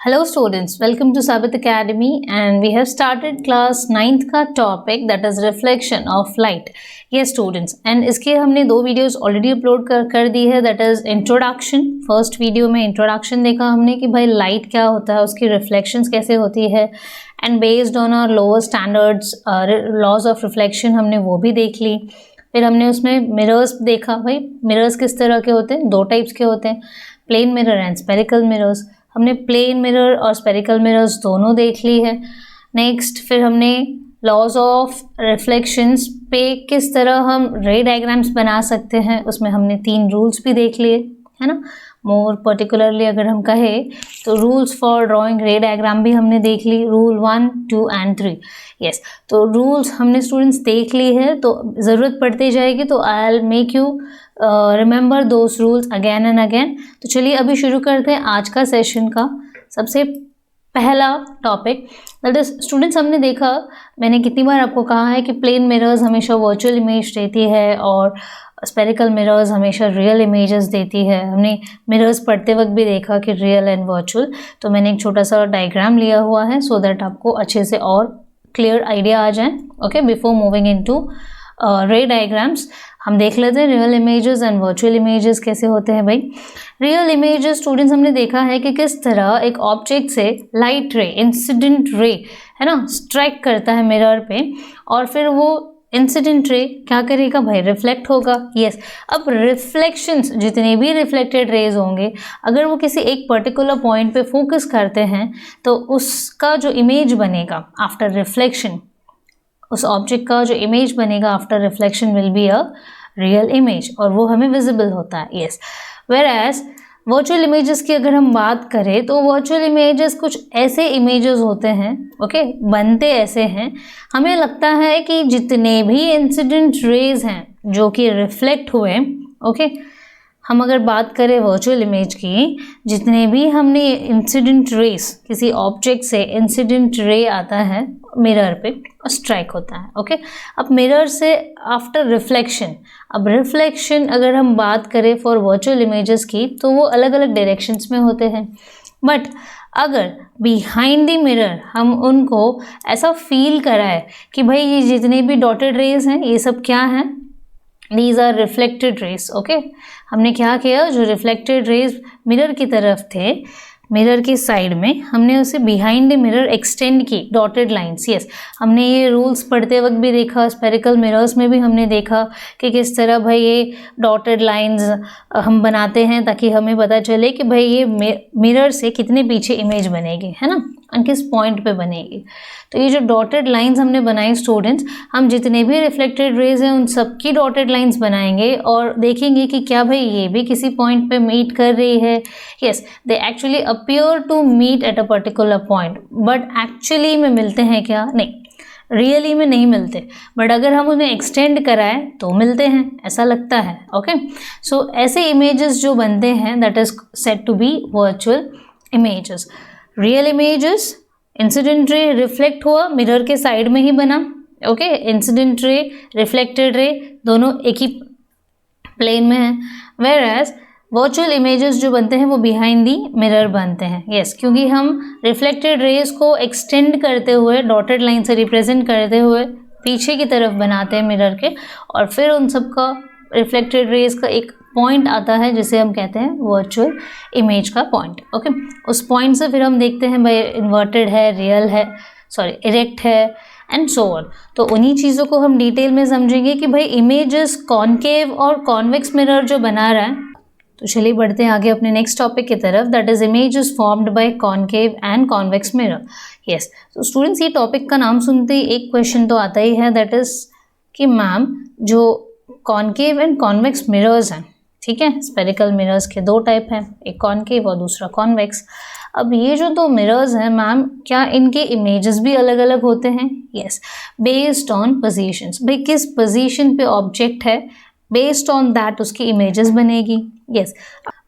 Hello students, welcome to Sabbath Academy and we have started class 9th का topic that is reflection of light. Yes students, and इसके हमने दो videos already upload कर दी है, that is introduction. First video में introduction देखा हमने कि भाई light क्या होता है, उसकी reflections कैसे होती है, and based on our lower standards laws of reflection हमने वो भी देख ली. फिर हमने उसमें मिरर्स देखा, भाई मिरर्स किस तरह के होते हैं, दो टाइप्स के होते हैं, plane mirror and spherical mirrors. हमने प्लेन मिरर और स्पेरिकल मिरर्स दोनों देख ली है. नेक्स्ट फिर हमने लॉज ऑफ रिफ्लेक्शंस पे किस तरह हम रे डायग्राम्स बना सकते हैं, उसमें हमने 3 रूल्स भी देख लिए है ना. मोर पर्टिकुलरली अगर हम कहें तो rules for drawing ray diagram भी हमने देख ली, रूल 1, 2 एंड 3. यस, तो रूल्स हमने स्टूडेंट्स देख ली है, तो ज़रूरत पड़ती जाएगी तो I will make you remember those rules again and again. तो चलिए अभी शुरू करते हैं आज का सेशन का सबसे पहला टॉपिक. दैट इज स्टूडेंट्स, हमने देखा, मैंने कितनी बार आपको कहा है कि प्लेन मिरर्स हमेशा वर्चुअल इमेज देती है और स्पेरिकल मिरर्स हमेशा रियल इमेजेस देती है. हमने मिरर्स पढ़ते वक्त भी देखा कि रियल एंड वर्चुअल. तो मैंने एक छोटा सा डायग्राम लिया हुआ है सो दैट आपको अच्छे से और क्लियर आइडिया आ जाए. ओके, बिफोर मूविंग इनटू रे डायग्राम्स हम देख लेते हैं real images and virtual images कैसे होते हैं. भाई रियल इमेजेस स्टूडेंट्स हमने देखा है कि किस तरह एक ऑब्जेक्ट से लाइट रे, इंसिडेंट रे है ना, स्ट्राइक करता है मिरर पे और फिर वो इंसिडेंट रे क्या करेगा भाई, रिफ्लेक्ट होगा. यस, अब रिफ्लेक्शंस जितने भी रिफ्लेक्टेड रेज होंगे अगर वो किसी एक पर्टिकुलर पॉइंट पे फोकस करते हैं तो उसका जो इमेज बनेगा आफ्टर रिफ्लेक्शन, उस ऑब्जेक्ट का जो इमेज बनेगा after reflection will be a real image और वो हमें विजिबल होता है. Yes, whereas virtual images की अगर हम बात करें तो वर्चुअल इमेजेस कुछ ऐसे इमेजेस होते हैं, ओके, बनते ऐसे हैं, हमें लगता है कि जितने भी इंसिडेंट रेज हैं जो कि रिफ्लेक्ट हुए, ओके, हम अगर बात करें वर्चुअल इमेज की, जितने भी हमने इंसिडेंट रेस, किसी ऑब्जेक्ट से इंसिडेंट रे आता है मिरर पे और स्ट्राइक होता है. ओके, अब मिरर से आफ्टर रिफ्लेक्शन, अब रिफ्लेक्शन अगर हम बात करें फॉर वर्चुअल इमेजेस की तो वो अलग अलग डायरेक्शंस में होते हैं. बट अगर बिहाइंड द मिरर हम उनको ऐसा फील कराए कि भाई ये जितने भी डॉटेड रेज हैं ये सब क्या हैं, These are reflected rays. Okay, हमने क्या किया, जो रिफ्लेक्टेड रेज मिरर की तरफ थे, मिरर की साइड में हमने उसे बिहाइंड द मिरर एक्सटेंड की डॉटेड लाइंस. यस, हमने ये रूल्स पढ़ते वक्त भी देखा, स्पेरिकल मिरर्स में भी हमने देखा कि किस तरह भाई ये डॉटेड लाइंस हम बनाते हैं ताकि हमें पता चले कि भाई ये मिरर से कितने पीछे इमेज बनेगी, है ना, और किस पॉइंट पे बनेगी. तो ये जो डॉटेड लाइंस हमने बनाई स्टूडेंट्स, हम जितने भी रिफ्लेक्टेड रेज हैं उन सबकी डॉटेड लाइंस बनाएंगे और देखेंगे कि क्या भाई ये भी किसी पॉइंट पे मीट कर रही है. Yes, they actually appear to meet at a particular point, but actually में मिलते हैं क्या, नहीं, रियली में नहीं मिलते, बट अगर हम उन्हें एक्सटेंड कराएं तो मिलते हैं, ऐसा लगता है. ओके, सो ऐसे इमेजेस जो बनते हैं that is said to be virtual images. Real images, incident ray reflect हुआ मिरर के साइड में ही बना, okay, incident ray, reflected ray दोनों एक ही प्लेन में है. वेयर एज वर्चुअल इमेजेस जो बनते हैं वो बिहाइंड दी मिरर बनते हैं. यस, क्योंकि हम रिफ्लेक्टेड रेज को एक्सटेंड करते हुए डॉटेड लाइन से रिप्रेजेंट करते हुए पीछे की तरफ बनाते हैं मिरर के और फिर उन सब का रिफ्लेक्टेड रेज का एक पॉइंट आता है जिसे हम कहते हैं वर्चुअल इमेज का पॉइंट. ओके, उस पॉइंट से फिर हम देखते हैं भाई इन्वर्टेड है, रियल है, सॉरी इरेक्ट है एंड सो ऑन. तो उन्हीं चीज़ों को हम डिटेल में समझेंगे कि भाई इमेजेस कॉनकेव और कॉन्वेक्स मिरर जो बना रहा है. तो चलिए बढ़ते हैं आगे अपने नेक्स्ट टॉपिक की तरफ, that is images formed bye concave and convex mirror. Yes, तो स्टूडेंट्स ये टॉपिक का नाम सुनते ही एक क्वेश्चन तो आता ही है, दैट इज कि मैम जो कॉनकेव एंड कॉन्वेक्स मिरर्स हैं, ठीक है, स्पेरिकल मिरर्स के दो टाइप हैं, एक कॉनकेव और दूसरा कॉन्वेक्स. अब ये जो दो मिरर्स हैं मैम, क्या इनके इमेजेस भी अलग अलग होते हैं? यस, बेस्ड ऑन पोजीशंस, भाई किस पोजीशन पे ऑब्जेक्ट है बेस्ड ऑन दैट उसकी इमेजेस बनेगी. यस,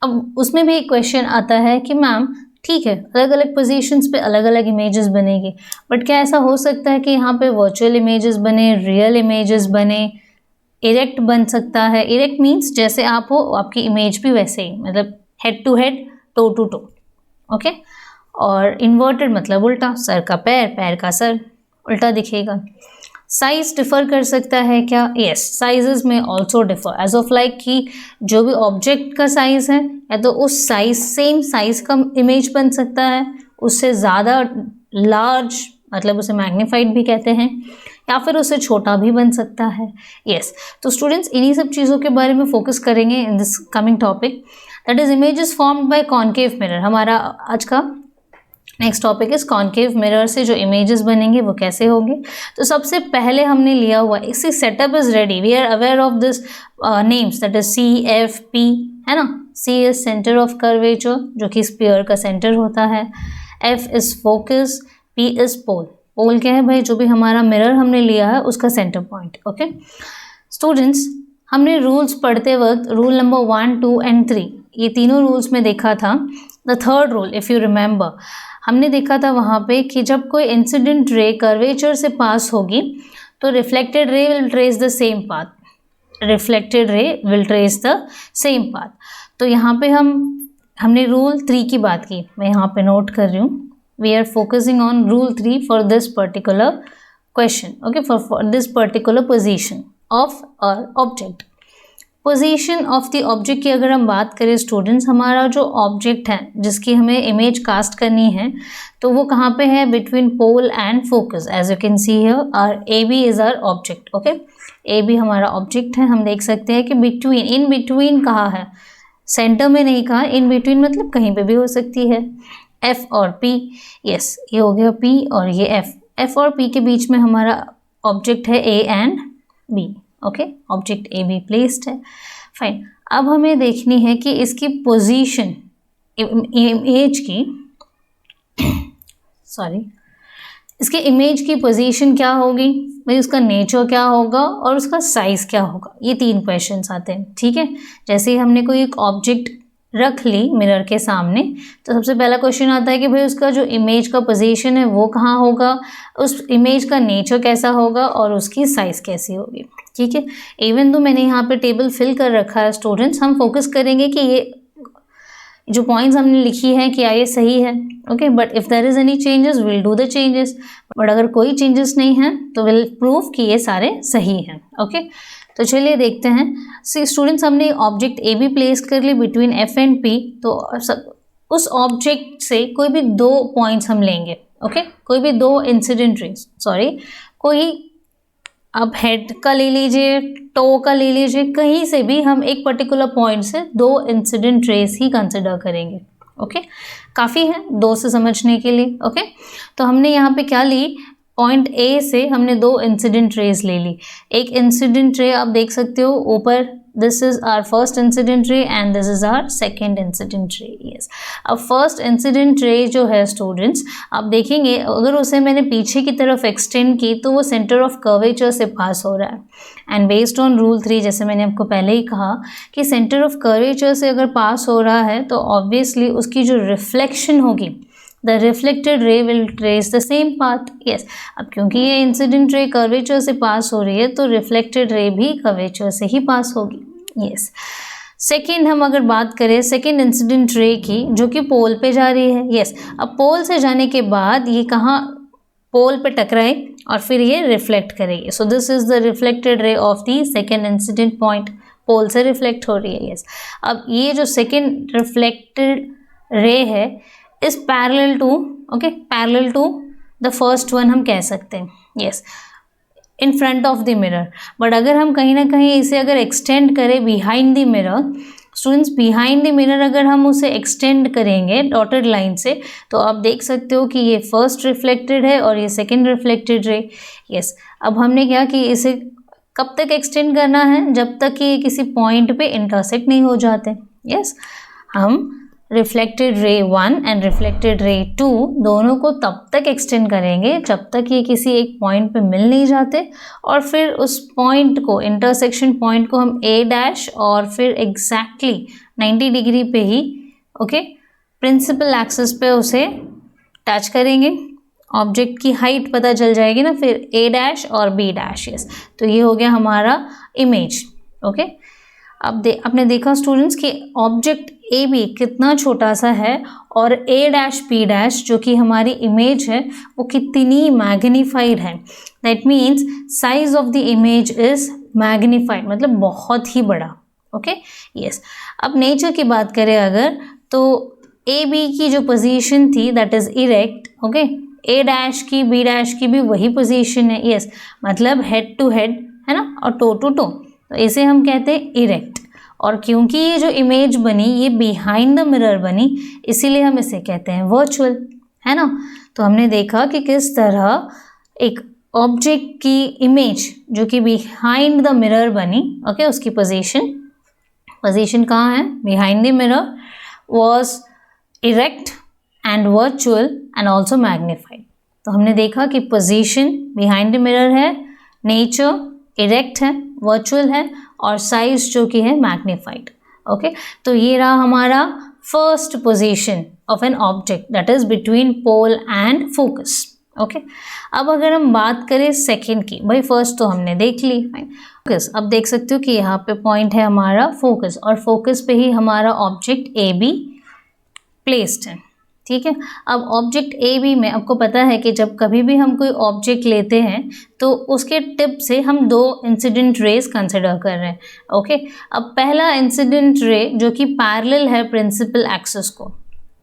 अब उसमें भी एक क्वेश्चन आता है कि मैम ठीक है अलग अलग पोजीशंस पे अलग अलग इमेजेस बनेगी, बट क्या ऐसा हो सकता है कि यहाँ पे वर्चुअल इमेजेस बने, रियल इमेजेस बने, इरेक्ट बन सकता है? इरेक्ट मीन्स जैसे आप हो आपकी इमेज भी वैसे ही, मतलब head to head, toe to toe. Okay, और इन्वर्टेड मतलब उल्टा, सर का पैर, पैर का सर, उल्टा दिखेगा। साइज डिफर कर सकता है क्या? Yes, sizes may also differ as of like कि जो भी ऑब्जेक्ट का साइज है या तो उस साइज सेम साइज का इमेज बन सकता है, उससे ज़्यादा लार्ज मतलब उसे मैग्नीफाइड भी कहते हैं, या फिर उससे छोटा भी बन सकता है। यस, तो स्टूडेंट्स इन्हीं सब चीज़ों के बारे में फोकस करेंगे in this coming topic, that is images formed by concave mirror. हमारा आज का next topic is concave mirror से जो इमेजेस बनेंगे वो कैसे होंगे। तो सबसे पहले हमने लिया हुआ इसी setup is ready, we are aware of this names that is CFP, है ना। C is centre of curvature जो कि स्फीयर का सेंटर होता है, F is focus, P is pole. Pole क्या है भाई? जो भी हमारा मिरर हमने लिया है उसका सेंटर पॉइंट। ओके स्टूडेंट्स, हमने रूल्स पढ़ते वक्त रूल नंबर 1, 2 एंड 3 ये तीनों रूल्स में देखा था। The third rule if you remember, हमने देखा था वहाँ पे कि जब कोई इंसिडेंट रे कर्वेचर से पास होगी तो reflected ray will trace the same path, reflected ray will trace the same path. तो यहाँ पे हमने रूल 3 की बात की, मैं यहाँ पे नोट कर रही हूँ। We are focusing on rule 3 for this particular question, okay, for this particular position of object. Position of the object की अगर हम बात करें स्टूडेंट्स, हमारा जो ऑब्जेक्ट है जिसकी हमें इमेज कास्ट करनी है तो वो कहाँ पे है? Between pole and focus. As you can see here our AB is our object. Okay, AB हमारा ऑब्जेक्ट है। हम देख सकते हैं कि बिटवीन, इन बिटवीन कहाँ है? सेंटर में नहीं कहा, इन बिटवीन मतलब कहीं पे भी हो सकती है। F और P, यस ये हो गया P और ये F और P के बीच में हमारा ऑब्जेक्ट है A and B। Okay, object AB placed है। फाइन, अब हमें देखनी है कि इसकी पोजीशन इमेज की इसके इमेज की पोजीशन क्या होगी भाई, उसका नेचर क्या होगा और उसका साइज क्या होगा। ये 3 क्वेश्चंस आते हैं। ठीक है, जैसे ही हमने कोई एक ऑब्जेक्ट रख ली मिरर के सामने तो सबसे पहला क्वेश्चन आता है कि भाई उसका जो इमेज का पोजीशन है वो कहाँ होगा, उस इमेज का नेचर कैसा होगा और उसकी साइज़ कैसी होगी। ठीक है, इवन तो मैंने यहाँ पे टेबल फिल कर रखा है स्टूडेंट्स, हम फोकस करेंगे कि ये जो पॉइंट्स हमने लिखी है क्या ये सही है। Okay, but if there is any changes will do the changes, but अगर कोई चेंजेस नहीं है तो विल प्रूव कि ये सारे सही हैं। ओके, तो चलिए देखते हैं। सी स्टूडेंट्स, हमने ऑब्जेक्ट AB प्लेस कर ली बिटवीन F एंड P, तो उस ऑब्जेक्ट से कोई भी 2 पॉइंट्स हम लेंगे। ओके, कोई भी 2 इंसिडेंट रेज, कोई अब हेड का ले लीजिए, टो का ले लीजिए, कहीं से भी हम एक पर्टिकुलर पॉइंट से 2 इंसिडेंट रेज ही कंसिडर करेंगे। ओके, काफ़ी है 2 से समझने के लिए। ओके, तो हमने यहाँ पे क्या ली, पॉइंट A से हमने 2 इंसिडेंट रेज ले ली। एक इंसिडेंट रे आप देख सकते हो ऊपर, this is our first incident ray and this is our second incident ray. Yes, अब फर्स्ट इंसिडेंट रे जो है स्टूडेंट्स, आप देखेंगे अगर उसे मैंने पीछे की तरफ एक्सटेंड की तो वो सेंटर ऑफ कर्वेचर से पास हो रहा है। एंड बेस्ड ऑन रूल 3, जैसे मैंने आपको पहले ही कहा कि सेंटर ऑफ कर्वेचर से अगर पास हो रहा है तो ऑब्वियसली उसकी जो रिफ्लेक्शन होगी, the reflected ray will trace the same path. yes, अब क्योंकि ये इंसिडेंट रे कर्वेचर से पास हो रही है तो रिफ्लेक्टेड रे भी कर्वेचर से ही पास होगी। yes, सेकेंड हम अगर बात करें सेकेंड इंसिडेंट रे की जो कि पोल पे जा रही है। yes, अब पोल से जाने के बाद ये कहाँ पोल पे टकराए और फिर ये रिफ्लेक्ट करेगी। So this is the reflected ray of the second incident point, pole से रिफ्लेक्ट हो रही है। yes, अब ये जो सेकेंड रिफ्लेक्टेड रे है is parallel to the first one हम कह सकते हैं। yes, in front of the mirror, but अगर हम कहीं ना कहीं इसे अगर extend करें behind the mirror, students behind the mirror अगर हम उसे extend करेंगे डॉटेड लाइन से तो आप देख सकते हो कि ये फर्स्ट रिफ्लेक्टेड है और ये सेकेंड रिफ्लेक्टेड रे। yes, अब हमने क्या कि इसे कब तक एक्सटेंड करना है, जब तक कि ये किसी पॉइंट पे इंटरसेक्ट नहीं हो जाते। yes, हम reflected ray 1 and reflected ray 2 दोनों को तब तक एक्सटेंड करेंगे जब तक ये किसी एक पॉइंट पे मिल नहीं जाते, और फिर उस पॉइंट को, इंटरसेक्शन पॉइंट को हम A' और फिर एग्जैक्टली 90 डिग्री पे ही प्रिंसिपल एक्सिस पे उसे टच करेंगे। ऑब्जेक्ट की हाइट पता चल जाएगी ना फिर A' और B'। yes, तो ये हो गया हमारा इमेज। ओके, अब आपने देखा स्टूडेंट्स कि ऑब्जेक्ट ए बी कितना छोटा सा है और ए डैश बी डैश जो कि हमारी इमेज है वो कितनी मैग्नीफाइड है। That means size of the image is magnified, मतलब बहुत ही बड़ा। Okay yes. अब नेचर की बात करें अगर, तो ए बी की जो पोजीशन थी that is erect. Okay, A dash की बी डैश की भी वही पोजीशन है। यस, मतलब हेड टू हेड है ना, और टो टू टो, तो इसे हम कहते हैं इरेक्ट। और क्योंकि ये जो इमेज बनी ये बिहाइंड द मिरर बनी, इसीलिए हम इसे कहते हैं वर्चुअल, है ना। तो हमने देखा कि किस तरह एक ऑब्जेक्ट की इमेज जो कि बिहाइंड द मिरर बनी, ओके, उसकी पोजीशन कहाँ है, behind the mirror, was erect and virtual and also magnified. तो हमने देखा कि पोजीशन बिहाइंड द मिरर है, नेचर इरेक्ट है, वर्चुअल है, और साइज जो कि है मैग्नीफाइड। ओके, तो ये रहा हमारा first position of an object that is between pole and focus. Okay, अब अगर हम बात करें सेकंड की, भाई फर्स्ट तो हमने देख ली फोकस। अब देख सकते हो कि यहाँ पे पॉइंट है हमारा फोकस, और फोकस पे ही हमारा ऑब्जेक्ट ए बी प्लेस्ड है। ठीक है, अब ऑब्जेक्ट ए बी में आपको पता है कि जब कभी भी हम कोई ऑब्जेक्ट लेते हैं तो उसके टिप से हम दो इंसिडेंट रेज कंसिडर कर रहे हैं। ओके, अब पहला इंसिडेंट रे जो कि पैरेलल है प्रिंसिपल एक्सिस को।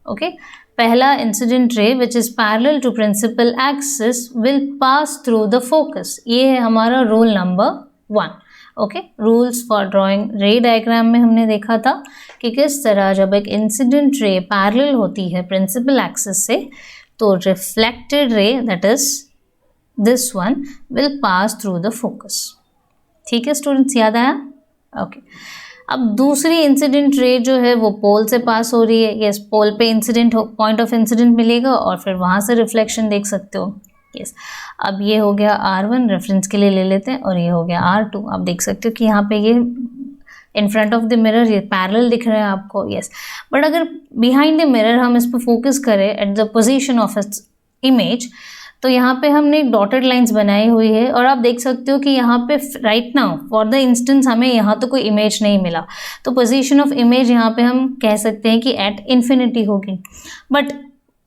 ओके, पहला incident ray which is parallel to principal axis will pass through the focus. ये है हमारा rule number 1। Okay, rules for drawing ray diagram में हमने देखा था कि किस तरह जब एक इंसिडेंट रे पैरेलल होती है प्रिंसिपल एक्सिस से, तो reflected ray that is this one will pass through the focus. ठीक है स्टूडेंट्स, याद आया? ओके, अब दूसरी इंसिडेंट रे जो है वो पोल से पास हो रही है। यस, पोल पे इंसिडेंट पॉइंट ऑफ इंसिडेंट मिलेगा और फिर वहाँ से रिफ्लेक्शन देख सकते हो। यस, अब ये हो गया R1, रेफरेंस के लिए ले लेते हैं, और ये हो गया R2। आप देख सकते हो कि यहाँ पे ये इन फ्रंट ऑफ द मिरर ये पैरेलल दिख रहा है आपको। यस, बट अगर बिहाइंड द मिरर हम इस पर फोकस करें at the position of its image, तो यहाँ पे हमने डॉटेड लाइंस बनाई हुई है, और आप देख सकते हो कि यहाँ पे right now for the instance हमें यहाँ तो कोई इमेज नहीं मिला, तो पोजीशन ऑफ इमेज यहाँ पे हम कह सकते हैं कि एट इन्फिनिटी होगी। बट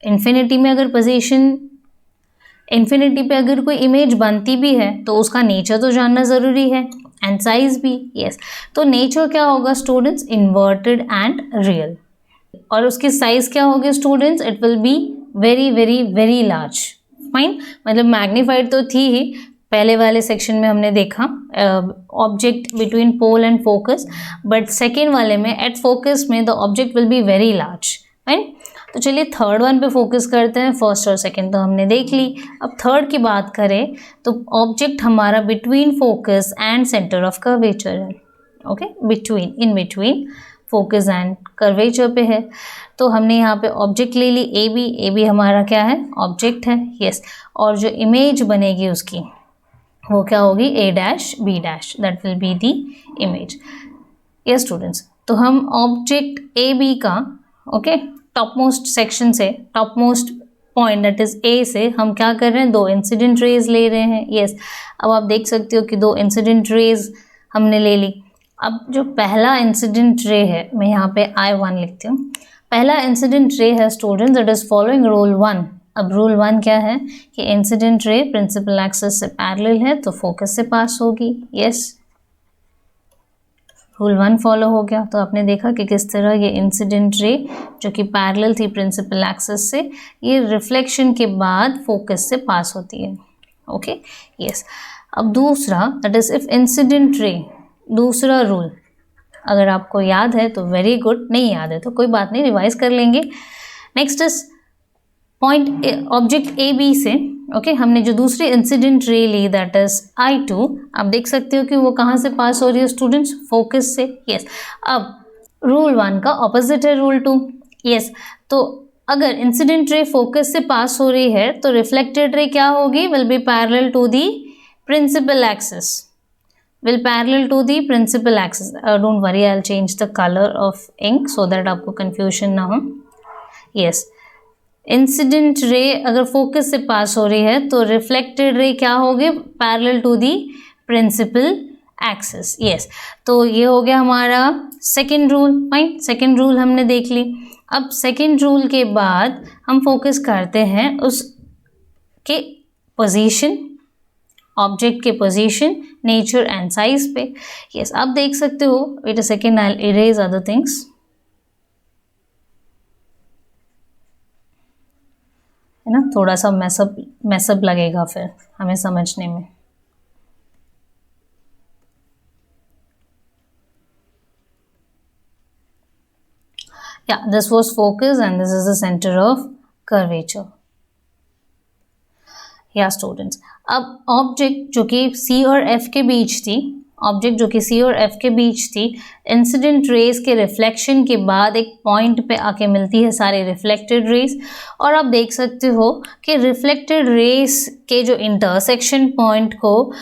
इन्फिनिटी में अगर पोजीशन, इन्फिनिटी पे अगर कोई इमेज बनती भी है तो उसका नेचर तो जानना ज़रूरी है, एंड साइज भी। यस, तो नेचर क्या होगा स्टूडेंट्स, इन्वर्टेड एंड रियल, और उसकी साइज क्या होगी students, it will be very very very large. Fine, मतलब मैग्नीफाइड तो थी ही, पहले वाले सेक्शन में हमने देखा object between pole and focus, but second वाले में एट फोकस में the object will be very large. Fine, तो चलिए थर्ड वन पे फोकस करते हैं। फर्स्ट और सेकंड तो हमने देख ली, अब थर्ड की बात करें तो ऑब्जेक्ट हमारा between focus and centre of curvature है। Okay, between, in between focus and curvature पे है। तो हमने यहाँ पे ऑब्जेक्ट ले ली ए बी हमारा क्या है, ऑब्जेक्ट है। यस, और जो इमेज बनेगी उसकी वो क्या होगी, A dash B dash, that will be the image. Yes students, तो हम ऑब्जेक्ट ए बी का ओके टॉप मोस्ट सेक्शन से, top most point that is A से हम क्या कर रहे हैं, दो इंसिडेंट रेज ले रहे हैं। यस, अब आप देख सकते हो कि दो इंसिडेंट रेज हमने ले ली। अब जो पहला इंसिडेंट रे है, मैं यहाँ पे I1 लिखती हूँ। पहला इंसिडेंट रे है students that is following rule 1। अब रूल 1 क्या है कि इंसिडेंट रे प्रिंसिपल एक्सिस से पैरेलल है तो फोकस से पास होगी। यस, रूल 1 फॉलो हो गया। तो आपने देखा कि किस तरह ये इंसिडेंट रे जो कि पैरेलल थी प्रिंसिपल एक्सिस से, ये रिफ्लेक्शन के बाद फोकस से पास होती है। ओके यस, अब दूसरा that is if incident ray, दूसरा रूल अगर आपको याद है तो वेरी गुड, नहीं याद है तो कोई बात नहीं, रिवाइज कर लेंगे। Next is point object A B से ओके हमने जो दूसरी incident ray Lee that is I2, आप देख सकते हो कि वो कहाँ से पास हो रही है स्टूडेंट्स, फोकस से। यस, अब रूल 1 का ऑपोजिट है रूल 2। यस, तो अगर इंसिडेंट रे फोकस से पास हो रही है तो रिफ्लेक्टेड रे क्या होगी, will be parallel to the principal axis, will parallel to the principal axis. Don't worry, I'll change the color of ink so that आपको confusion ना हो। Yes, इंसिडेंट रे अगर फोकस से पास हो रही है तो रिफ्लेक्टेड रे क्या होगी, parallel to the principal axis. Yes, तो ये हो गया हमारा second rule. Fine, second rule हमने देख ली। अब सेकेंड रूल के बाद हम फोकस करते हैं उसके पोजीशन, ऑब्जेक्ट के पोजीशन, नेचर एंड साइज पे। यस, आप देख सकते हो, wait a second, I will erase other things, है ना, थोड़ा सा मैसअप लगेगा फिर हमें समझने में। Yeah, this was focus and this is the center of curvature. Yeah, students. अब ऑब्जेक्ट जो कि C और F के बीच थी, ऑब्जेक्ट जो कि C और F के बीच थी, इंसिडेंट रेज के रिफ्लेक्शन के बाद एक पॉइंट पे आके मिलती है सारे रिफ्लेक्टेड रेज। और आप देख सकते हो कि रिफ्लेक्टेड रेज के जो इंटरसेक्शन पॉइंट को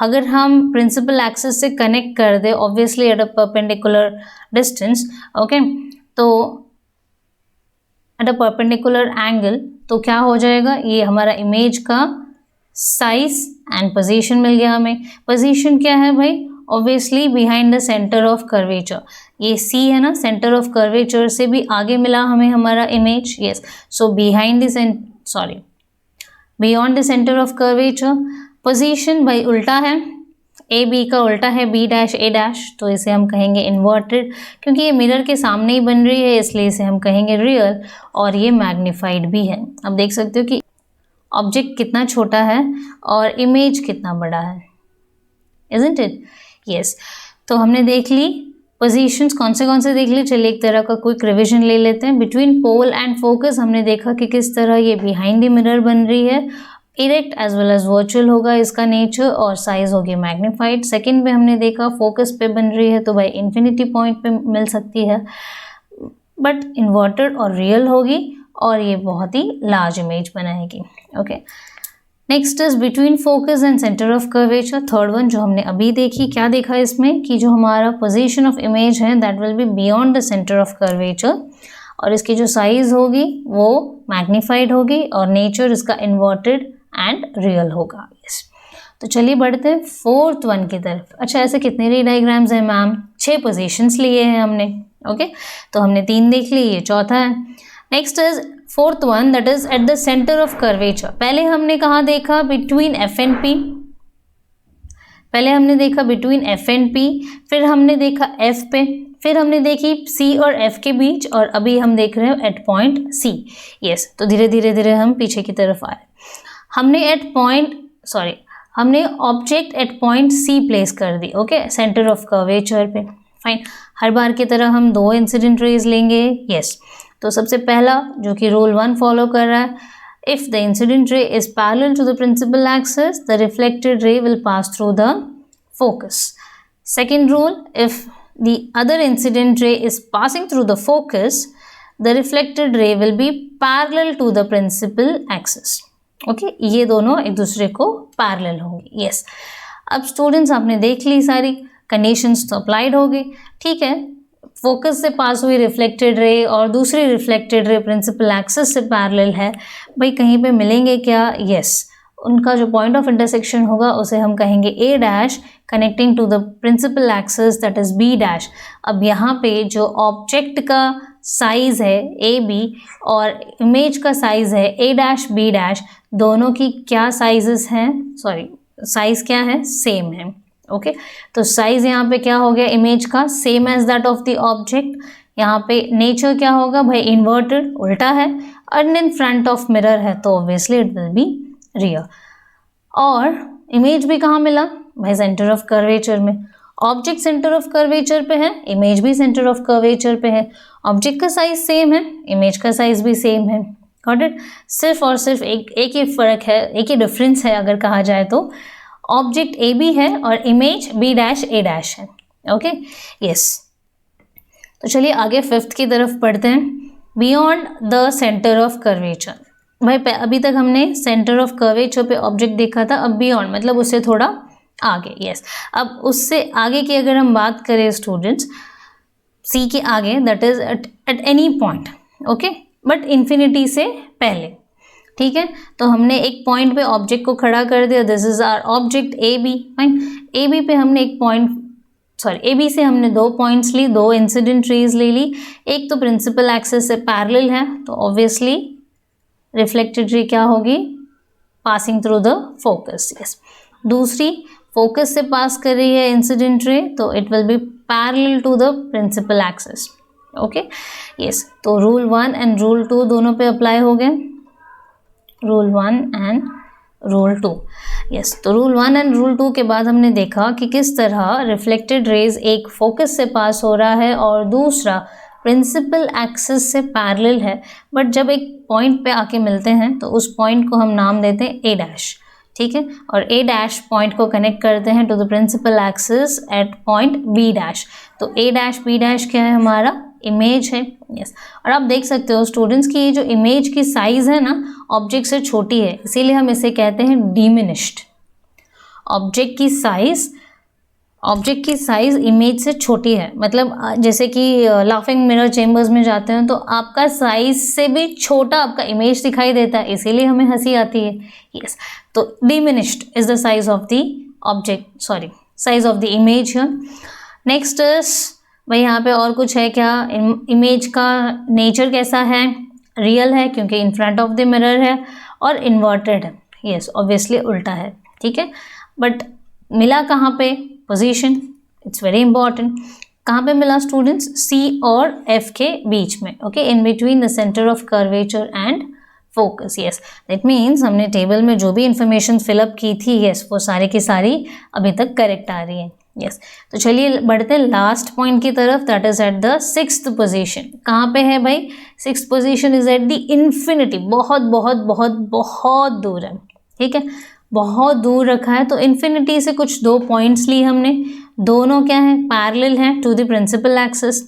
अगर हम प्रिंसिपल एक्सिस से कनेक्ट कर दे, obviously at a perpendicular distance, okay, तो एट अ परपेंडिकुलर एंगल, तो क्या हो जाएगा, ये हमारा इमेज का साइज एंड पोजीशन मिल गया हमें। पोजीशन क्या है भाई, obviously behind the centre of curvature. ये सी है ना, सेंटर ऑफ कर्वेचर से भी आगे मिला हमें हमारा image. Yes, so behind the beyond the centre of curvature. Position भाई उल्टा है, ए बी का उल्टा है, बी डैश ए डैश, तो इसे हम कहेंगे इन्वर्टेड। क्योंकि ये मिरर के सामने ही बन रही है इसलिए इसे हम कहेंगे रियल, और ये मैग्नीफाइड भी है। अब देख सकते हो कि ऑब्जेक्ट कितना छोटा है और इमेज कितना बड़ा है, इजंट इट? यस, तो हमने देख ली पोजीशंस, कौन से देख ली। चलिए एक तरह का क्विक रिविजन ले लेते हैं। बिटवीन पोल एंड फोकस हमने देखा कि किस तरह ये बिहाइंड द मिरर बन रही है, erect as well as virtual होगा इसका नेचर, और साइज होगी मैग्नीफाइड। सेकंड पे हमने देखा फोकस पे बन रही है तो भाई इन्फिनिटी पॉइंट पे मिल सकती है, बट इन्वर्टेड और रियल होगी, और ये बहुत ही लार्ज इमेज बनाएगी। Okay, next is between focus and centre of curvature. Third one जो हमने अभी देखी, क्या देखा इसमें कि जो हमारा पोजीशन ऑफ इमेज है that will B beyond the centre of curvature, और इसकी जो साइज होगी वो मैग्नीफाइड होगी, और नेचर इसका इन्वर्टेड एंड रियल होगा। यस, तो चलिए बढ़ते हैं फोर्थ वन की तरफ। अच्छा, ऐसे कितने रे डायग्राम्स हैं मैम? 6 पोजीशंस लिए हैं हमने। ओके, तो हमने 3 देख ली, ये चौथा है। Next is fourth one, that is at the centre of curvature. पहले हमने कहाँ देखा? Between F and P. पहले हमने देखा बिटवीन एफ एंड पी, फिर हमने देखा एफ पे, फिर हमने देखी सी और एफ के बीच, और अभी हम देख रहे हैं एट पॉइंट सी। यस, तो धीरे धीरे हम पीछे की तरफ आए। हमने object at point C place कर दी, ओके, सेंटर ऑफ कर्वेचर पे। फाइन, हर बार की तरह हम 2 इंसिडेंट रेज लेंगे। यस, तो सबसे पहला जो कि रूल 1 फॉलो कर रहा है, if the incident ray is parallel to the principal axis the reflected ray will pass through the focus. Second rule, if the other incident ray is passing through the focus the reflected ray will be parallel to the principal axis. Okay, ये दोनों एक दूसरे को parallel होंगे। Yes, अब students आपने देख ली सारी कंडीशंस तो अप्लाइड होगी। ठीक है, फोकस से पास हुई रिफ्लेक्टेड रे और दूसरी रिफ्लेक्टेड रे प्रिंसिपल एक्सिस से पैरेलल है, भाई कहीं पे मिलेंगे क्या? यस, उनका जो पॉइंट ऑफ इंटरसेक्शन होगा उसे हम कहेंगे A dash, connecting to the principal axis that is B dash. अब यहाँ पे जो ऑब्जेक्ट का साइज है ए बी और इमेज का साइज है ए डैश बी डैश, दोनों की क्या साइजेस हैं, साइज क्या है? सेम है। ओके, तो साइज यहाँ पे क्या हो गया इमेज का? Same as that of the object. यहाँ पे नेचर क्या होगा भाई? इन्वर्टेड, उल्टा है, और इन फ्रंट ऑफ मिरर है तो obviously it will be real. और इमेज भी कहाँ मिला भाई? सेंटर ऑफ कर्वेचर में। ऑब्जेक्ट सेंटर ऑफ कर्वेचर पे है, इमेज भी सेंटर ऑफ कर्वेचर पे है। ऑब्जेक्ट का साइज सेम है, इमेज का साइज भी सेम है। Got it? सिर्फ और सिर्फ एक ही फर्क है, एक ही डिफरेंस है अगर कहा जाए तो, ऑब्जेक्ट ए बी है और इमेज बी डैश ए डैश है। ओके, यस, तो चलिए आगे फिफ्थ की तरफ पढ़ते हैं। Beyond the centre of curvature. भाई अभी तक हमने सेंटर ऑफ कर्वेचर पे ऑब्जेक्ट देखा था, अब बियॉन्ड मतलब उससे थोड़ा आगे। यस, अब उससे आगे की अगर हम बात करें स्टूडेंट्स, सी के आगे, that is at any point, okay, but infinity से पहले। ठीक है। तो हमने एक पॉइंट पे ऑब्जेक्ट को खड़ा कर दिया, this is our object A B, fine. A B पे हमने एक पॉइंट, सॉरी ए बी से हमने 2 पॉइंट्स ली, 2 इंसिडेंट रेज ले ली। एक तो प्रिंसिपल एक्सिस से पैरेलल है, तो ऑब्वियसली रिफ्लेक्टेड रे क्या होगी, passing through the focus, yes. दूसरी फोकस से पास कर रही है इंसिडेंट रे, तो it will be parallel to the principal axis, okay, yes. तो रूल 1 एंड रूल 2 दोनों पे अप्लाई हो गए, रूल 1 एंड रूल 2, यस। तो रूल 1 एंड रूल 2 के बाद हमने देखा कि किस तरह रिफ्लेक्टेड रेज एक फोकस से पास हो रहा है और दूसरा प्रिंसिपल एक्सिस से पैरेलल है, बट जब एक पॉइंट पे आके मिलते हैं तो उस पॉइंट को हम नाम देते हैं ए डैश, ठीक है। और ए डैश पॉइंट को कनेक्ट करते हैं to the principal axis at point B dash. तो ए डैश बी डैश क्या है, हमारा इमेज है, यस। और आप देख सकते हो स्टूडेंट्स की ये जो इमेज की साइज है ना ऑब्जेक्ट से छोटी है, इसीलिए हम इसे कहते हैं डिमिनिश्ड। ऑब्जेक्ट की साइज इमेज से छोटी है, मतलब जैसे कि लाफिंग मिरर चेम्बर्स में जाते हैं तो आपका साइज से भी छोटा आपका इमेज दिखाई देता है, इसीलिए हमें हंसी आती है, यस। तो diminished is the size of the object, sorry size of the image here. Next is भाई यहाँ पे और कुछ है क्या, इमेज का नेचर कैसा है, रियल है क्योंकि in front of the mirror है, और इन्वर्टेड है, यस ऑब्वियसली उल्टा है, ठीक है। बट मिला कहाँ पे, पोजीशन, इट्स वेरी इंपॉर्टेंट। कहाँ पे मिला स्टूडेंट्स, सी और एफ के बीच में, okay, in between the centre of curvature and focus, yes. That means हमने टेबल में जो भी इंफॉर्मेशन फिलअप की थी, यस, वो सारी की सारी अभी तक करेक्ट आ रही है, यस। तो चलिए बढ़ते हैं लास्ट पॉइंट की तरफ, that is at the 6th position. कहाँ पे है भाई, 6th position is at the infinity, बहुत बहुत बहुत बहुत दूर है, ठीक है, बहुत दूर रखा है। तो इन्फिनिटी से कुछ 2 पॉइंट्स ली हमने, दोनों क्या है, पैरेलल हैं to the principal axis.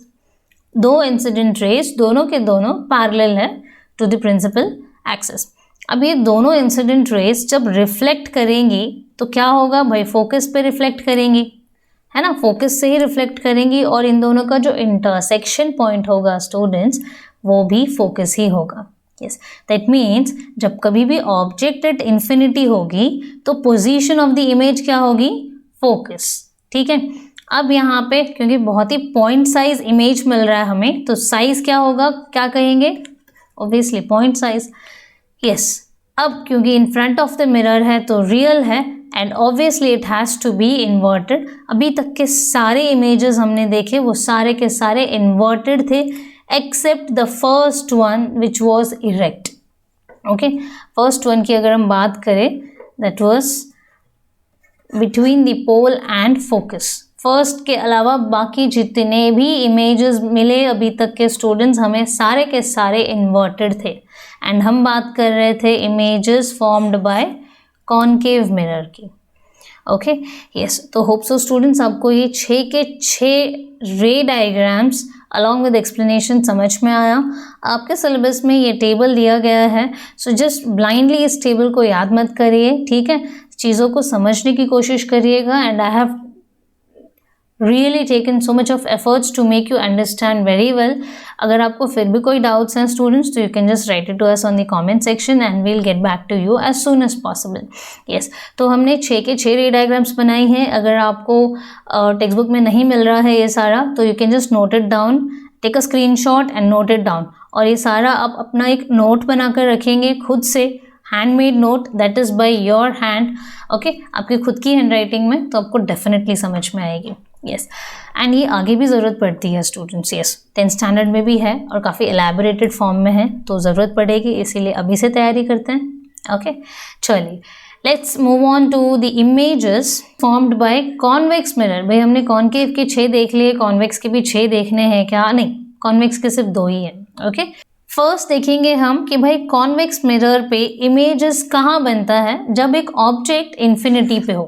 2 incident rays दोनों के दोनों पैरेलल है टू द प्रिंसिपल एक्सिस। अब ये दोनों इंसिडेंट रेज जब रिफ्लेक्ट करेंगी तो क्या होगा भाई, फोकस पे रिफ्लेक्ट करेंगी, है ना, फोकस से ही रिफ्लेक्ट करेंगी, और इन दोनों का जो इंटरसेक्शन पॉइंट होगा स्टूडेंट्स वो भी फोकस ही होगा, यस। दैट मीन्स जब कभी भी ऑब्जेक्ट एट इन्फिनिटी होगी तो पोजीशन ऑफ द इमेज क्या होगी, फोकस, ठीक है। अब यहाँ पे क्योंकि बहुत ही पॉइंट साइज इमेज मिल रहा है हमें, तो साइज क्या होगा, क्या कहेंगे, ऑब्वियसली पॉइंट साइज, यस। अब क्योंकि in front of the mirror है तो रियल है, and obviously it has to be inverted. अभी तक के सारे इमेजेस हमने देखे वो सारे के सारे इन्वर्टेड थे, except the first one which was erect, okay. First one की अगर हम बात करें, that was between the pole and focus. First के अलावा बाकी जितने भी इमेजेस मिले अभी तक के स्टूडेंट्स, हमें सारे के सारे इन्वर्टेड थे, एंड हम बात कर रहे थे images formed bye concave mirror की, ओके, यस। तो होप सो स्टूडेंट्स आपको ये 6 के 6 रे डायग्राम्स अलॉन्ग विद एक्सप्लेनेशन समझ में आया। आपके सिलेबस में ये टेबल दिया गया है, सो जस्ट ब्लाइंडली इस टेबल को याद मत करिए, ठीक है, चीज़ों को समझने की कोशिश करिएगा, and I have really taken so much of efforts to make you understand very well. अगर आपको फिर भी कोई doubts हैं students, तो you can just write it to us on the comment section and we'll get back to you as soon as possible. Yes, तो हमने 6 के 6 रे डायग्राम्स बनाई हैं। अगर आपको टेक्स्ट बुक में नहीं मिल रहा है ये सारा, तो you can just note it down, take a screenshot and note it down, और ये सारा आप अपना एक नोट बनाकर रखेंगे खुद से, handmade note, that is by your hand, okay, आपकी खुद की हैंड राइटिंग में, तो आपको डेफिनेटली समझ में आएगी, यस। एंड ये आगे भी ज़रूरत पड़ती है स्टूडेंट्स, यस, 10th स्टैंडर्ड में भी है और काफ़ी एलैबोरेटेड फॉर्म में है, तो ज़रूरत पड़ेगी, इसीलिए अभी से तैयारी करते हैं, ओके। चलिए let's move on to the images formed by convex mirror. भाई हमने कॉनकेव के 6 देख लिए, कॉन्वेक्स के भी 6 देखने हैं क्या, नहीं, कॉन्वेक्स के सिर्फ 2 ही हैं, ओके। फर्स्ट देखेंगे हम कि भाई कॉन्वेक्स मिरर पे इमेजेस कहाँ बनता है, जब एक ऑब्जेक्ट इन्फिनिटी पे हो,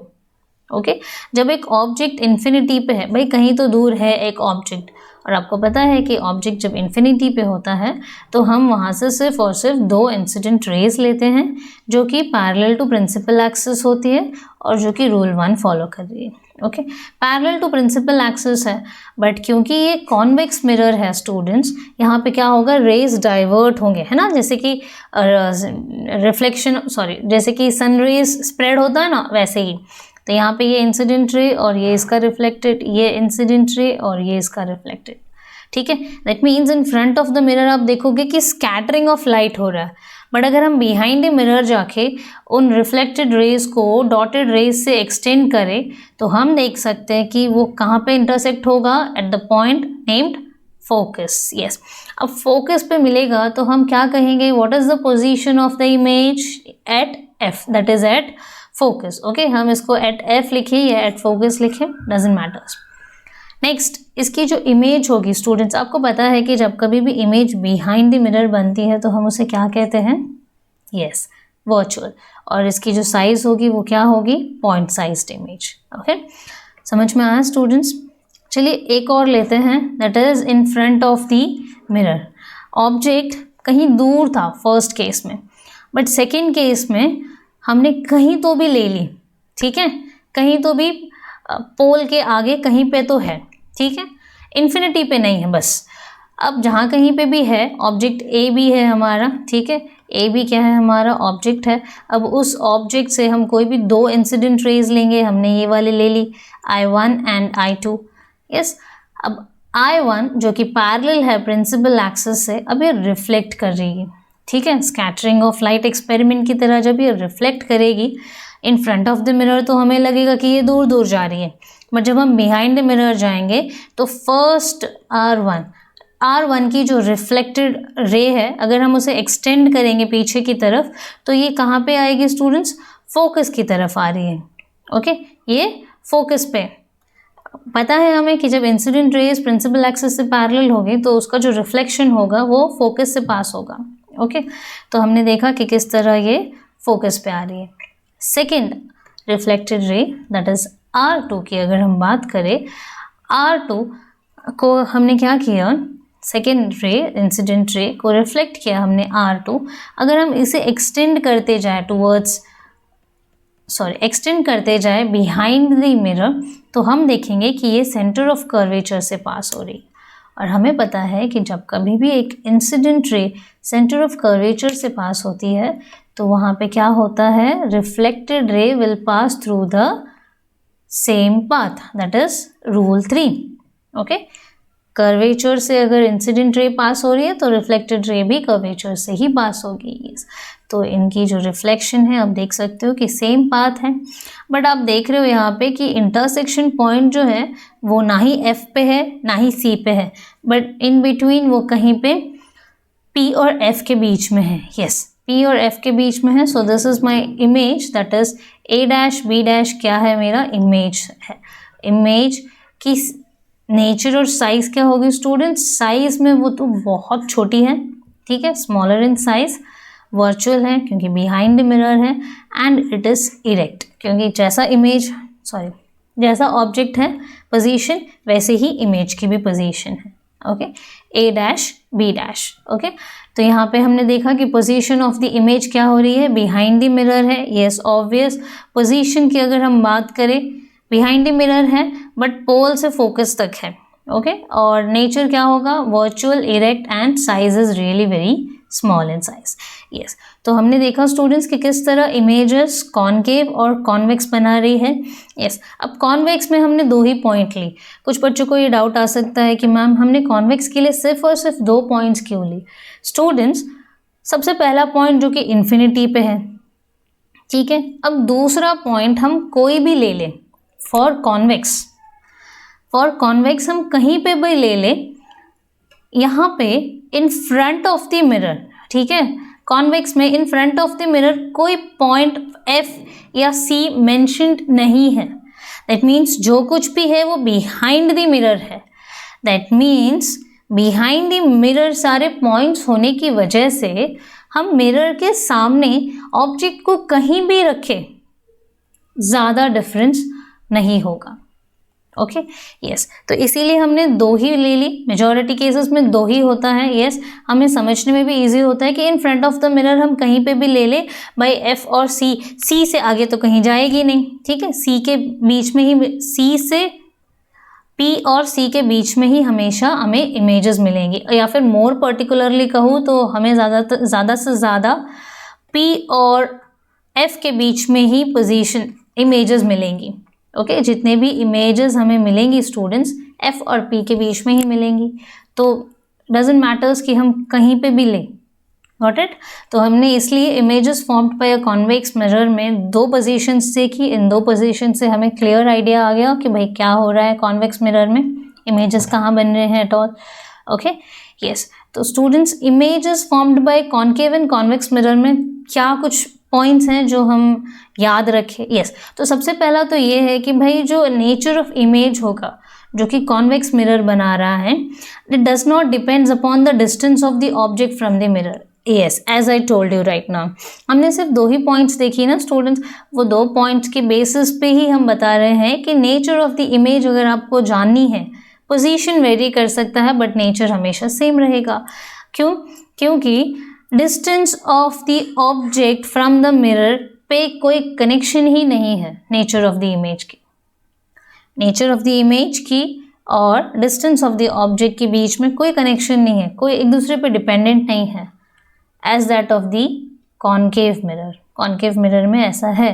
ओके। जब एक ऑब्जेक्ट इन्फिनिटी पे है, भाई कहीं तो दूर है एक ऑब्जेक्ट, और आपको पता है कि ऑब्जेक्ट जब इन्फिनिटी पे होता है तो हम वहाँ से सिर्फ और सिर्फ 2 इंसिडेंट रेज लेते हैं जो कि पैरेलल टू प्रिंसिपल एक्सिस होती है और जो कि रूल 1 फॉलो कर रही है, okay, parallel to principal axis है, बट क्योंकि ये कॉन्वेक्स मिरर है स्टूडेंट्स, यहाँ पे क्या होगा, रेज डाइवर्ट होंगे, है ना, जैसे कि रिफ्लेक्शन जैसे कि सन रेज स्प्रेड होता है ना, वैसे ही। तो यहाँ पे ये इंसिडेंट रे और ये इसका रिफ्लेक्टेड, ये इंसिडेंट रे और ये इसका रिफ्लेक्टेड, ठीक है। That means in front of the mirror आप देखोगे कि स्कैटरिंग ऑफ लाइट हो रहा है, बट अगर हम बिहाइंड द मिरर जाके उन रिफ्लेक्टेड रेज को डॉटेड रेज से एक्सटेंड करें तो हम देख सकते हैं कि वो कहाँ पे इंटरसेक्ट होगा, at the point named focus. Yes, अब फोकस पे मिलेगा तो हम क्या कहेंगे, what is the position of the image at F, that is at focus. Okay, हम इसको एट एफ लिखें या एट फोकस लिखें, डजेंट मैटर्स। नेक्स्ट, इसकी जो इमेज होगी स्टूडेंट्स, आपको पता है कि जब कभी भी इमेज बिहाइंड द मिरर बनती है तो हम उसे क्या कहते हैं, यस, वर्चुअल। और इसकी जो साइज होगी वो क्या होगी, पॉइंट साइज्ड इमेज। ओके, समझ में आया स्टूडेंट्स। चलिए एक और लेते हैं, that is in front of the mirror. Object कहीं दूर था फर्स्ट केस में, बट सेकेंड केस में हमने कहीं तो भी ले ली, ठीक है, कहीं तो भी पोल के आगे कहीं पे तो है, ठीक है, इन्फिनिटी पे नहीं है बस। अब जहाँ कहीं पे भी है, ऑब्जेक्ट ए भी है हमारा, ठीक है, ए भी क्या है, हमारा ऑब्जेक्ट है। अब उस ऑब्जेक्ट से हम कोई भी दो इंसिडेंट रेज लेंगे, हमने ये वाले ले ली, I1 एंड I2। यस, अब I1 जो कि पैरेलल है प्रिंसिपल एक्सिस से, अब ये रिफ्लेक्ट कर रही है, ठीक है, स्कैटरिंग ऑफ लाइट एक्सपेरिमेंट की तरह जब ये रिफ्लेक्ट करेगी इन फ्रंट ऑफ द मिरर तो हमें लगेगा कि ये दूर दूर जा रही है, बट जब हम बिहाइंड द मिरर जाएंगे तो फर्स्ट R1 की जो रिफ्लेक्टेड रे है, अगर हम उसे एक्सटेंड करेंगे पीछे की तरफ तो ये कहाँ पे आएगी स्टूडेंट्स, फोकस की तरफ आ रही है। ओके, ये फोकस पे, पता है हमें कि जब इंसिडेंट रेज प्रिंसिपल एक्सिस से पैरेलल होगी तो उसका जो रिफ्लेक्शन होगा वो फोकस से पास होगा। ओके, तो हमने देखा कि किस तरह ये फोकस पे आ रही है। Second reflected ray that is R2 की अगर हम बात करें, R2 को हमने क्या किया, सेकेंड रे इंसिडेंट रे को रिफ्लेक्ट किया हमने R2। अगर हम इसे एक्सटेंड करते जाए एक्सटेंड करते जाए बिहाइंड द मिरर तो हम देखेंगे कि ये सेंटर ऑफ कर्वेचर से पास हो रही है। और हमें पता है कि जब कभी भी एक incident ray centre of curvature से पास होती है तो वहाँ पे क्या होता है, reflected ray will pass through the same path, that is rule 3। Okay, curvature से अगर इंसिडेंट रे पास हो रही है तो रिफ्लेक्टेड रे भी कर्वेचर से ही पास होगी। तो इनकी जो रिफ्लेक्शन है आप देख सकते हो कि सेम पाथ है, बट आप देख रहे हो यहाँ पे कि इंटरसेक्शन पॉइंट जो है वो ना ही F पे है ना ही C पे है, बट इन बिटवीन वो कहीं पे P और F के बीच में है। यस, P और F के बीच में है। सो this is my image, that is A', B' क्या है, मेरा इमेज है। इमेज की नेचर और साइज क्या होगी स्टूडेंट्स, साइज में वो तो बहुत छोटी है, ठीक है, स्मॉलर इन साइज, वर्चुअल है क्योंकि बिहाइंड द मिरर है, एंड इट इज इरेक्ट क्योंकि जैसा ऑब्जेक्ट है पोजीशन वैसे ही इमेज की भी पोजीशन है। Okay, A', B'। ओके, तो यहाँ पे हमने देखा कि पोजीशन ऑफ द इमेज क्या हो रही है, बिहाइंड द मिरर है। यस, ऑब्वियस पोजीशन की अगर हम बात करें बिहाइंड द मिरर है बट पोल से फोकस तक है। ओके, और नेचर क्या होगा, virtual, erect and size is really very small in size. Yes, तो हमने देखा स्टूडेंट्स कि किस तरह इमेजेस कॉनकेव और कॉन्वेक्स बना रही है। यस, अब कॉन्वेक्स में हमने दो ही पॉइंट ली। कुछ बच्चों को ये डाउट आ सकता है कि मैम हमने कॉन्वेक्स के लिए सिर्फ और सिर्फ 2 पॉइंट्स क्यों ली। स्टूडेंट्स, सबसे पहला पॉइंट जो कि इन्फिनिटी पे है, ठीक है। अब दूसरा पॉइंट हम कोई भी ले लें फॉर कॉन्वेक्स हम कहीं पे भी ले लें, यहाँ पे इन फ्रंट ऑफ द मिरर, ठीक है, कॉन्वेक्स में इन फ्रंट ऑफ द मिरर कोई पॉइंट F या C मेंशन्ड नहीं है। दैट मीन्स जो कुछ भी है वो बिहाइंड द मिरर है। That means behind the mirror सारे पॉइंट्स होने की वजह से हम मिरर के सामने ऑब्जेक्ट को कहीं भी रखें ज़्यादा डिफरेंस नहीं होगा। ओके यस, तो इसीलिए हमने 2 ही ले ली, मेजॉरिटी केसेस में 2 ही होता है। यस, हमें समझने में भी इजी होता है कि इन फ्रंट ऑफ द मिरर हम कहीं पे भी ले ले भाई, एफ और सी, सी से आगे तो कहीं जाएगी नहीं, ठीक है, सी के बीच में ही, सी से पी और सी के बीच में ही हमेशा हमें इमेजेस मिलेंगी, या फिर मोर पर्टिकुलरली कहूँ तो हमें ज़्यादा से ज़्यादा पी और एफ के बीच में ही पोजीशन इमेजेस मिलेंगी। ओके जितने भी इमेजेस हमें मिलेंगी स्टूडेंट्स, एफ और पी के बीच में ही मिलेंगी, तो डजेंट मैटर्स कि हम कहीं पे भी लें। Got it? तो हमने इसलिए images formed bye a convex mirror में 2 पोजीशंस देखी। इन 2 पोजीशन से हमें क्लियर आइडिया आ गया कि भाई क्या हो रहा है कॉन्वेक्स मिरर में, इमेजेस कहाँ बन रहे हैं एट ऑल। ओके यस, तो students images formed by concave and convex mirror में क्या कुछ पॉइंट्स हैं जो हम याद रखें। यस, तो सबसे पहला तो ये है कि भाई जो नेचर ऑफ इमेज होगा जो कि कॉन्वेक्स मिरर बना रहा है, it does not depends upon the distance of the object from the mirror. Yes, as I told you right now, हमने सिर्फ 2 ही पॉइंट्स देखी ना स्टूडेंट्स, वो 2 पॉइंट्स के बेसिस पे ही हम बता रहे हैं कि नेचर ऑफ द इमेज अगर आपको जाननी है, पोजीशन वेरी कर सकता है बट नेचर हमेशा सेम रहेगा। क्यों? क्योंकि distance of the object from the mirror पे कोई कनेक्शन ही नहीं है नेचर ऑफ द इमेज की, नेचर ऑफ द इमेज की और डिस्टेंस ऑफ द ऑब्जेक्ट के बीच में कोई कनेक्शन नहीं है, कोई एक दूसरे पे डिपेंडेंट नहीं है, as that of the concave mirror. Concave mirror में ऐसा है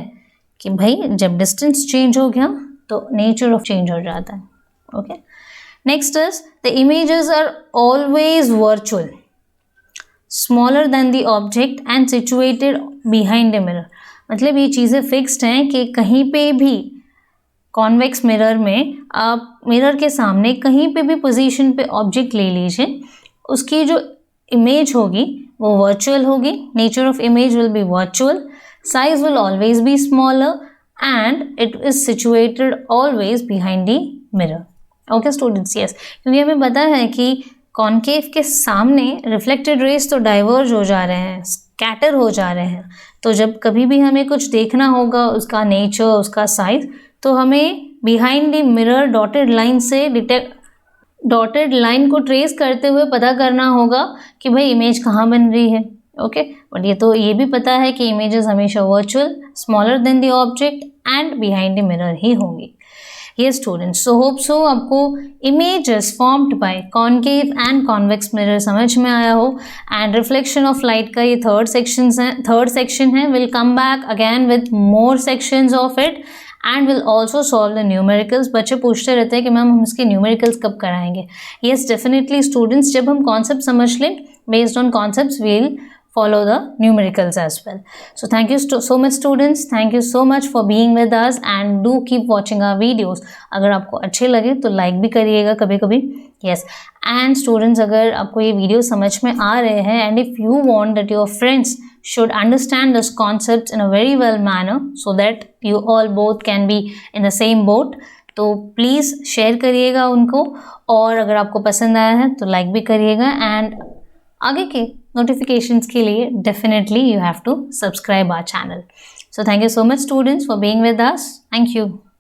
कि भाई जब डिस्टेंस चेंज हो गया तो नेचर ऑफ चेंज हो जाता है। Okay next is the images are always virtual, smaller than the object and situated behind the mirror. मतलब ये चीज़ें फिक्स्ड हैं कि कहीं पे भी कॉन्वेक्स मिरर में आप मिरर के सामने कहीं पे भी पोजीशन पे ऑब्जेक्ट ले लीजिए, उसकी जो इमेज होगी वो वर्चुअल होगी, nature of image will be virtual, size will always be smaller and it is situated always behind the mirror. Okay students yes, क्योंकि हमें पता है कि कॉन्केव के सामने रिफ्लेक्टेड रेज तो डाइवर्ज हो जा रहे हैं, स्कैटर हो जा रहे हैं, तो जब कभी भी हमें कुछ देखना होगा उसका नेचर, उसका साइज, तो हमें behind the mirror dotted line से डॉटेड लाइन को ट्रेस करते हुए पता करना होगा कि भाई इमेज कहाँ बन रही है। ओके बट ये भी पता है कि इमेजेस हमेशा virtual, smaller than the object and behind the mirror ही होंगी। ये स्टूडेंट्स, सो होप सो आपको images formed by concave and convex mirror समझ में आया हो। एंड रिफ्लेक्शन ऑफ लाइट का ये थर्ड सेक्शन है, will come back again with more sections of it and will also solve the numericals. बच्चे पूछते रहते हैं कि मैम हम इसके न्यूमेरिकल्स कब कराएंगे। येस डेफिनेटली स्टूडेंट्स, जब हम कॉन्सेप्ट समझ लें, based on concepts will follow the numericals as well. So thank you so much students, thank you so much for being with us and do keep watching our videos. अगर आपको अच्छे लगे तो like भी करिएगा कभी कभी। yes and students, अगर आपको ये वीडियो समझ में आ रहे हैं and if you want that your friends should understand this concept in a very well manner so that you all both can be in the same boat, तो please share करिएगा उनको, और अगर आपको पसंद आया है तो लाइक भी करिएगा एंड आगे के notifications के लिए definitely you have to subscribe our channel. So thank you so much students for being with us. Thank you.